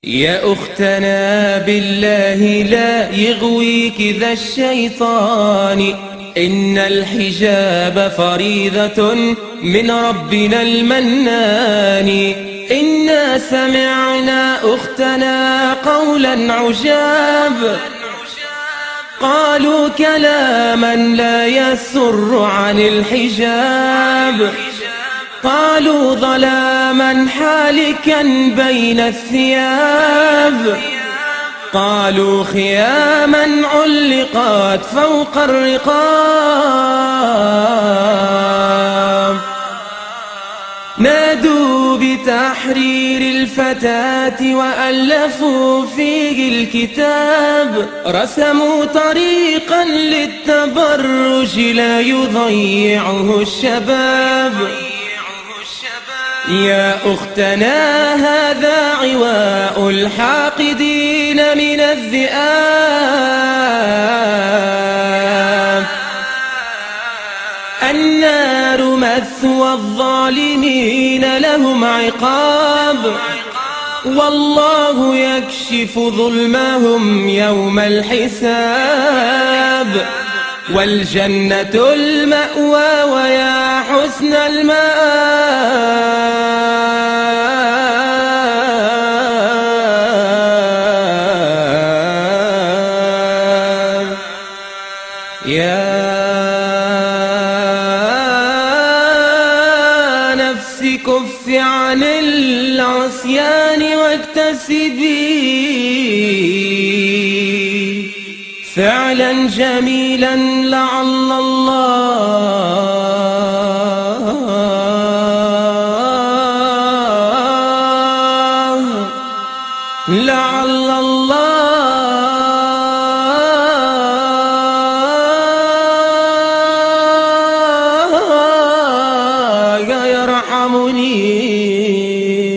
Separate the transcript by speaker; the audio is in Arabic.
Speaker 1: يا أختنا بالله لا يغويك ذا الشيطان، إن الحجاب فريضة من ربنا المنان. إنا سمعنا أختنا قولا عجاب، قالوا كلاما لا يسر عن الحجاب، قالوا ظلاما حالكا بين الثياب، قالوا خياما علقت فوق الرقاب. نادوا بتحرير الفتاة وألفوا فيه الكتاب، رسموا طريقا للتبرج لا يضيعه الشباب. يا أختنا هذا عواء الحاقدين من الذئاب، النار مثوى الظالمين لهم عقاب، والله يكشف ظلمهم يوم الحساب. والجنة المأوى ويا حسن المآب. يا نفس كف عن العصيان واكتسبي فعلا جميلا لعل الله يرحمني.